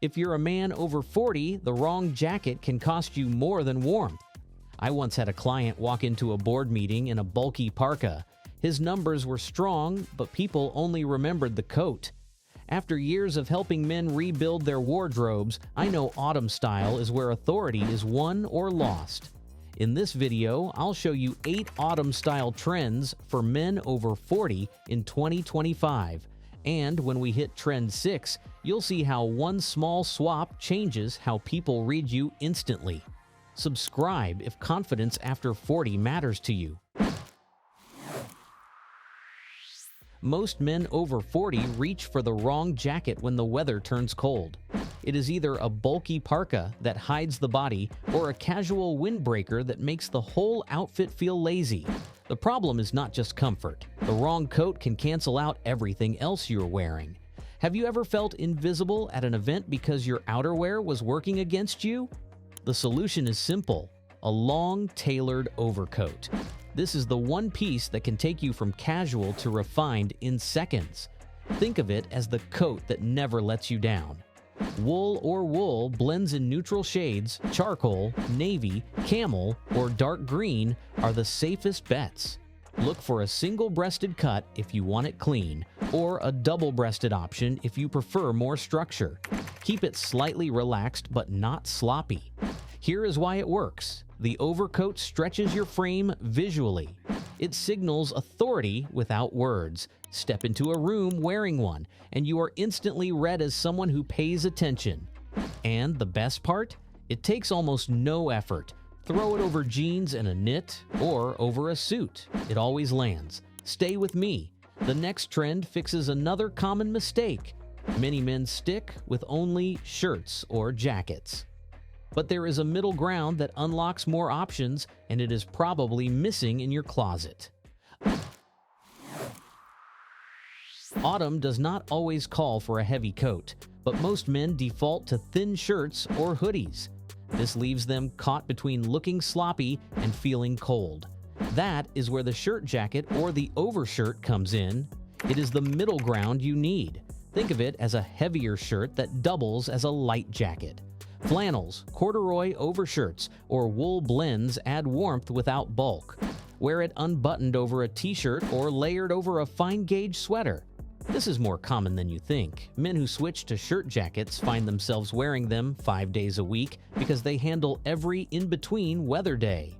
If you're a man over 40, the wrong jacket can cost you more than warmth. I once had a client walk into a board meeting in a bulky parka. His numbers were strong, but people only remembered the coat. After years of helping men rebuild their wardrobes, I know autumn style is where authority is won or lost. In this video, I'll show you 8 autumn style trends for men over 40 in 2025. And when we hit trend 6, you'll see how one small swap changes how people read you instantly. Subscribe if confidence after 40 matters to you. Most men over 40 reach for the wrong jacket when the weather turns cold. It is either a bulky parka that hides the body or a casual windbreaker that makes the whole outfit feel lazy. The problem is not just comfort. The wrong coat can cancel out everything else you're wearing. Have you ever felt invisible at an event because your outerwear was working against you? The solution is simple: a long, tailored overcoat. This is the one piece that can take you from casual to refined in seconds. Think of it as the coat that never lets you down. Wool or wool blends in neutral shades, charcoal, navy, camel, or dark green are the safest bets. Look for a single-breasted cut if you want it clean, or a double-breasted option if you prefer more structure. Keep it slightly relaxed but not sloppy. Here is why it works. The overcoat stretches your frame visually. It signals authority without words. Step into a room wearing one, and you are instantly read as someone who pays attention. And the best part? It takes almost no effort. Throw it over jeans and a knit, or over a suit. It always lands. Stay with me. The next trend fixes another common mistake. Many men stick with only shirts or jackets. But there is a middle ground that unlocks more options, and it is probably missing in your closet. Autumn does not always call for a heavy coat, but most men default to thin shirts or hoodies. This leaves them caught between looking sloppy and feeling cold. That is where the shirt jacket or the overshirt comes in. It is the middle ground you need. Think of it as a heavier shirt that doubles as a light jacket. Flannels, corduroy overshirts, or wool blends add warmth without bulk. Wear it unbuttoned over a t-shirt or layered over a fine-gauge sweater. This is more common than you think. Men who switch to shirt jackets find themselves wearing them 5 days a week because they handle every in-between weather day.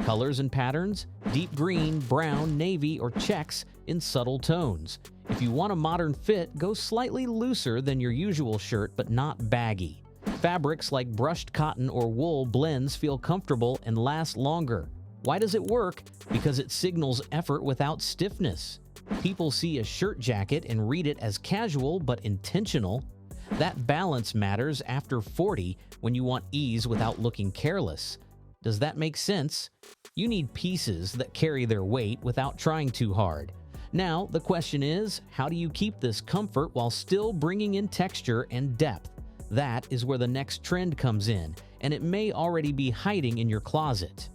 Colors and patterns: deep green, brown, navy, or checks in subtle tones. If you want a modern fit, go slightly looser than your usual shirt but not baggy. Fabrics like brushed cotton or wool blends feel comfortable and last longer. Why does it work? Because it signals effort without stiffness. People see a shirt jacket and read it as casual but intentional. That balance matters after 40 when you want ease without looking careless. Does that make sense? You need pieces that carry their weight without trying too hard. Now, the question is, how do you keep this comfort while still bringing in texture and depth? That is where the next trend comes in, and it may already be hiding in your closet.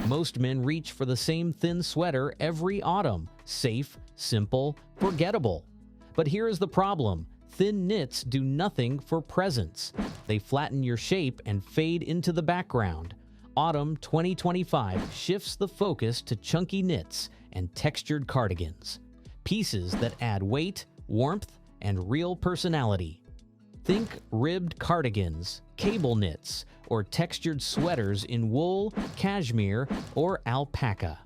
Most men reach for the same thin sweater every autumn. Safe, simple, forgettable. But here is the problem. Thin knits do nothing for presence. They flatten your shape and fade into the background. Autumn 2025 shifts the focus to chunky knits and textured cardigans. Pieces that add weight, warmth, and real personality. Think ribbed cardigans, cable knits, or textured sweaters in wool, cashmere, or alpaca.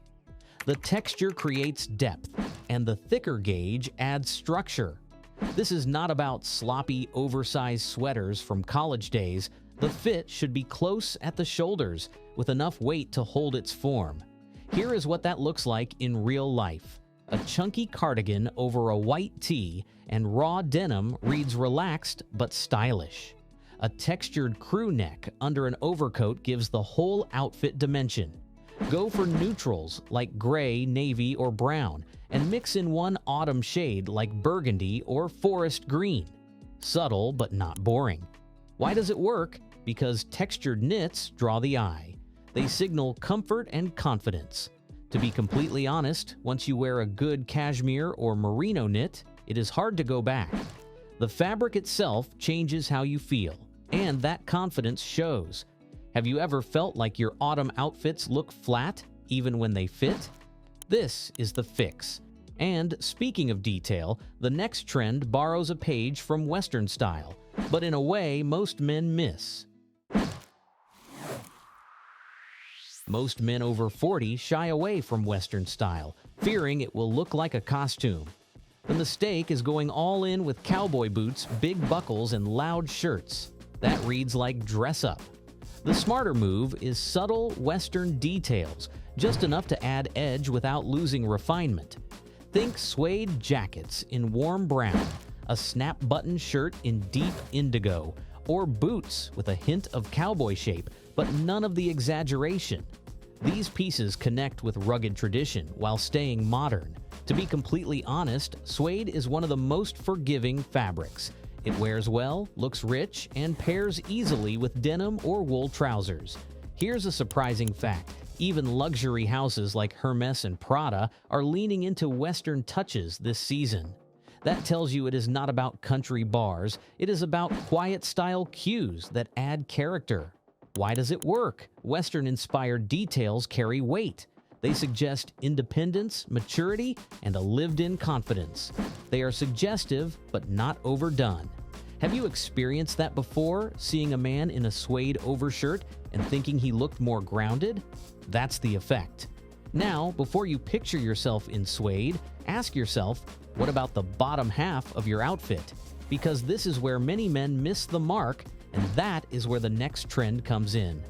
The texture creates depth, and the thicker gauge adds structure. This is not about sloppy, oversized sweaters from college days. The fit should be close at the shoulders, with enough weight to hold its form. Here is what that looks like in real life. A chunky cardigan over a white tee and raw denim reads relaxed but stylish. A textured crew neck under an overcoat gives the whole outfit dimension. Go for neutrals like gray, navy, or brown, and mix in one autumn shade like burgundy or forest green. Subtle but not boring. Why does it work? Because textured knits draw the eye. They signal comfort and confidence. To be completely honest, once you wear a good cashmere or merino knit, it is hard to go back. The fabric itself changes how you feel, and that confidence shows. Have you ever felt like your autumn outfits look flat, even when they fit? This is the fix. And speaking of detail, the next trend borrows a page from Western style, but in a way most men miss. Most men over 40 shy away from Western style, fearing it will look like a costume. The mistake is going all in with cowboy boots, big buckles, and loud shirts. That reads like dress up. The smarter move is subtle Western details, just enough to add edge without losing refinement. Think suede jackets in warm brown, a snap button shirt in deep indigo, or boots with a hint of cowboy shape, but none of the exaggeration. These pieces connect with rugged tradition while staying modern. To be completely honest, suede is one of the most forgiving fabrics. It wears well, looks rich, and pairs easily with denim or wool trousers. Here's a surprising fact. Even luxury houses like Hermes and Prada are leaning into Western touches this season. That tells you it is not about country bars, it is about quiet-style cues that add character. Why does it work? Western-inspired details carry weight. They suggest independence, maturity, and a lived-in confidence. They are suggestive, but not overdone. Have you experienced that before, seeing a man in a suede overshirt and thinking he looked more grounded? That's the effect. Now, before you picture yourself in suede, ask yourself, what about the bottom half of your outfit? Because this is where many men miss the mark, and that is where the next trend comes in.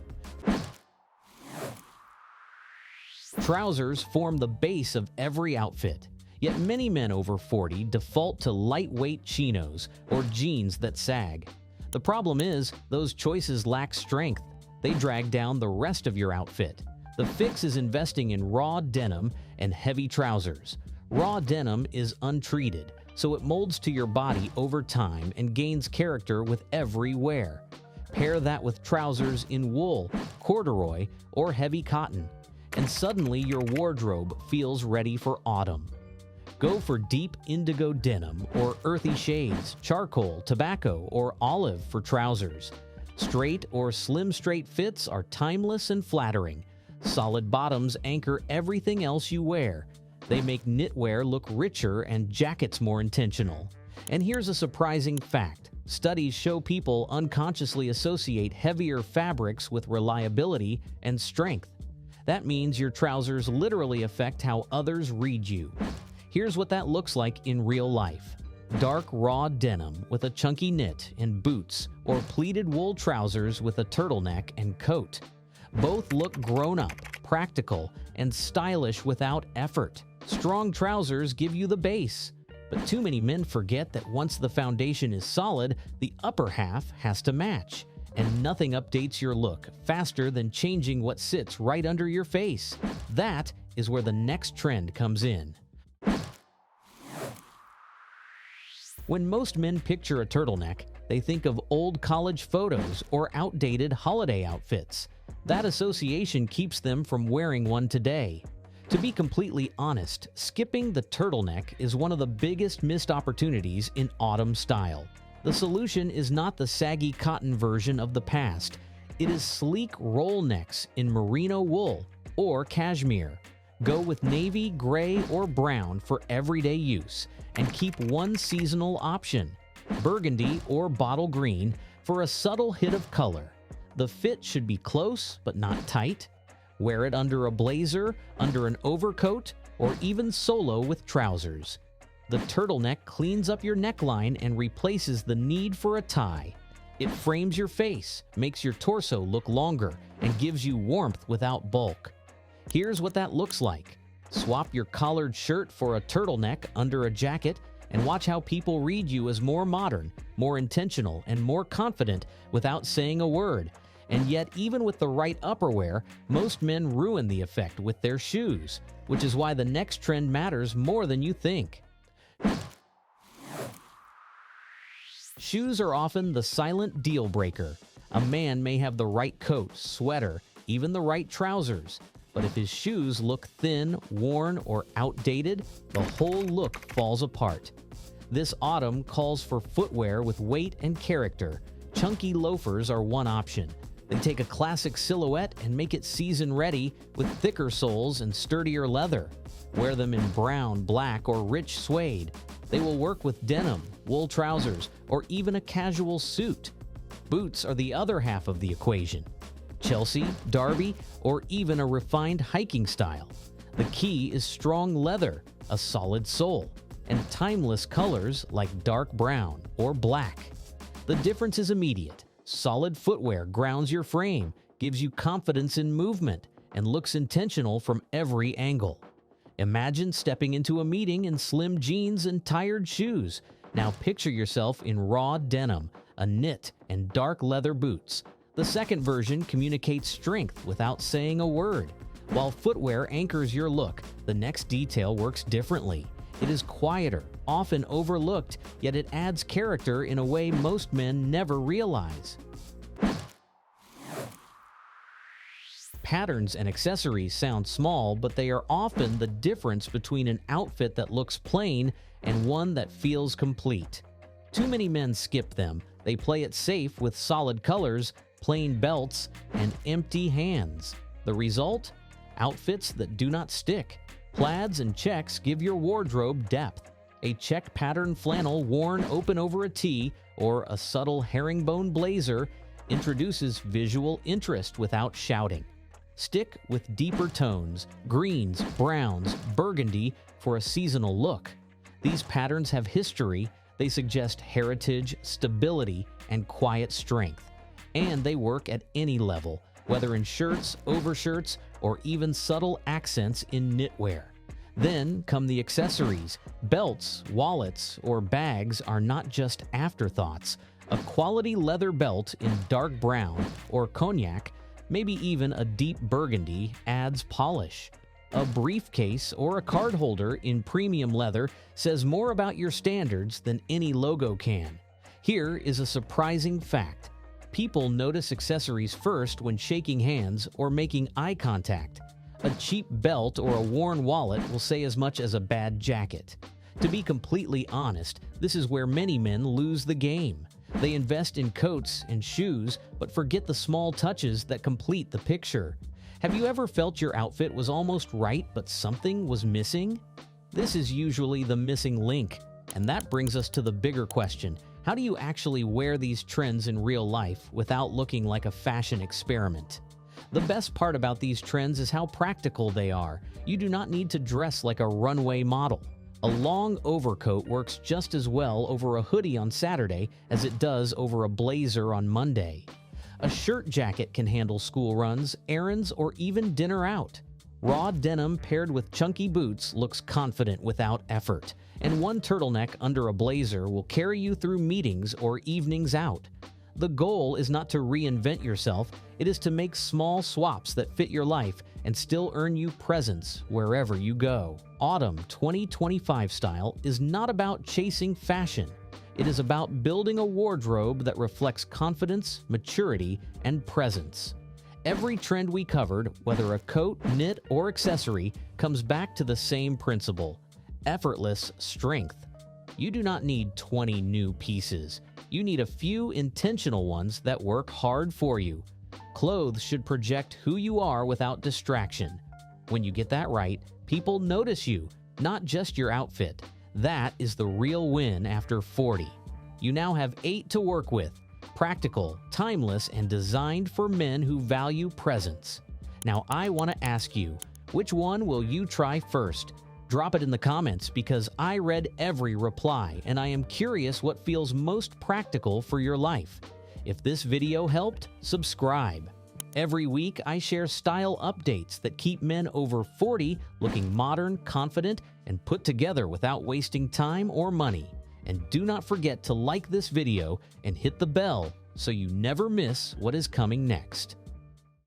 Trousers form the base of every outfit, yet many men over 40 default to lightweight chinos or jeans that sag. The problem is, those choices lack strength. They drag down the rest of your outfit. The fix is investing in raw denim and heavy trousers. Raw denim is untreated, so it molds to your body over time and gains character with every wear. Pair that with trousers in wool, corduroy, or heavy cotton, and suddenly your wardrobe feels ready for autumn. Go for deep indigo denim or earthy shades, charcoal, tobacco, or olive for trousers. Straight or slim straight fits are timeless and flattering. Solid bottoms anchor everything else you wear. They make knitwear look richer and jackets more intentional. And here's a surprising fact. Studies show people unconsciously associate heavier fabrics with reliability and strength. That means your trousers literally affect how others read you. Here's what that looks like in real life. Dark raw denim with a chunky knit and boots, or pleated wool trousers with a turtleneck and coat. Both look grown up, practical, and stylish without effort. Strong trousers give you the base. But too many men forget that once the foundation is solid, the upper half has to match. And nothing updates your look faster than changing what sits right under your face. That is where the next trend comes in. When most men picture a turtleneck, they think of old college photos or outdated holiday outfits. That association keeps them from wearing one today. To be completely honest, skipping the turtleneck is one of the biggest missed opportunities in autumn style. The solution is not the saggy cotton version of the past. It is sleek roll necks in merino wool or cashmere. Go with navy, gray, or brown for everyday use, and keep one seasonal option, burgundy or bottle green, for a subtle hit of color. The fit should be close but not tight. Wear it under a blazer, under an overcoat, or even solo with trousers. The turtleneck cleans up your neckline and replaces the need for a tie. It frames your face, makes your torso look longer, and gives you warmth without bulk. Here's what that looks like. Swap your collared shirt for a turtleneck under a jacket, and watch how people read you as more modern, more intentional, and more confident without saying a word. And yet, even with the right upperwear, most men ruin the effect with their shoes, which is why the next trend matters more than you think. Shoes are often the silent deal breaker. A man may have the right coat, sweater, even the right trousers, but if his shoes look thin, worn, or outdated, the whole look falls apart. This autumn calls for footwear with weight and character. Chunky loafers are one option. They take a classic silhouette and make it season-ready with thicker soles and sturdier leather. Wear them in brown, black, or rich suede. They will work with denim, wool trousers, or even a casual suit. Boots are the other half of the equation. Chelsea, Derby, or even a refined hiking style. The key is strong leather, a solid sole, and timeless colors like dark brown or black. The difference is immediate. Solid footwear grounds your frame, gives you confidence in movement, and looks intentional from every angle. Imagine stepping into a meeting in slim jeans and tired shoes. Now picture yourself in raw denim, a knit, and dark leather boots. The second version communicates strength without saying a word. While footwear anchors your look, the next detail works differently. It is quieter, often overlooked, yet it adds character in a way most men never realize. Patterns and accessories sound small, but they are often the difference between an outfit that looks plain and one that feels complete. Too many men skip them. They play it safe with solid colors, plain belts, and empty hands. The result? Outfits that do not stick. Plaids and checks give your wardrobe depth. A check pattern flannel worn open over a tee or a subtle herringbone blazer introduces visual interest without shouting. Stick with deeper tones, greens, browns, burgundy for a seasonal look. These patterns have history. They suggest heritage, stability, and quiet strength. And they work at any level, whether in shirts, overshirts, or even subtle accents in knitwear. Then come the accessories. Belts, wallets, or bags are not just afterthoughts. A quality leather belt in dark brown or cognac, maybe even a deep burgundy, adds polish. A briefcase or a card holder in premium leather says more about your standards than any logo can. Here is a surprising fact. People notice accessories first when shaking hands or making eye contact. A cheap belt or a worn wallet will say as much as a bad jacket. To be completely honest, this is where many men lose the game. They invest in coats and shoes, but forget the small touches that complete the picture. Have you ever felt your outfit was almost right, but something was missing? This is usually the missing link. And that brings us to the bigger question. How do you actually wear these trends in real life without looking like a fashion experiment? The best part about these trends is how practical they are. You do not need to dress like a runway model. A long overcoat works just as well over a hoodie on Saturday as it does over a blazer on Monday. A shirt jacket can handle school runs, errands, or even dinner out. Raw denim paired with chunky boots looks confident without effort, and one turtleneck under a blazer will carry you through meetings or evenings out. The goal is not to reinvent yourself, it is to make small swaps that fit your life and still earn you presence wherever you go. Autumn 2025 style is not about chasing fashion. It is about building a wardrobe that reflects confidence, maturity, and presence. Every trend we covered, whether a coat, knit, or accessory, comes back to the same principle: effortless strength. You do not need 20 new pieces. You need a few intentional ones that work hard for you. Clothes should project who you are without distraction. When you get that right, people notice you, not just your outfit. That is the real win after 40. You now have 8 to work with. Practical, timeless, and designed for men who value presence. Now I want to ask you, which one will you try first? Drop it in the comments because I read every reply and I am curious what feels most practical for your life. If this video helped, subscribe. Every week I share style updates that keep men over 40 looking modern, confident, and put together without wasting time or money. And do not forget to like this video and hit the bell so you never miss what is coming next.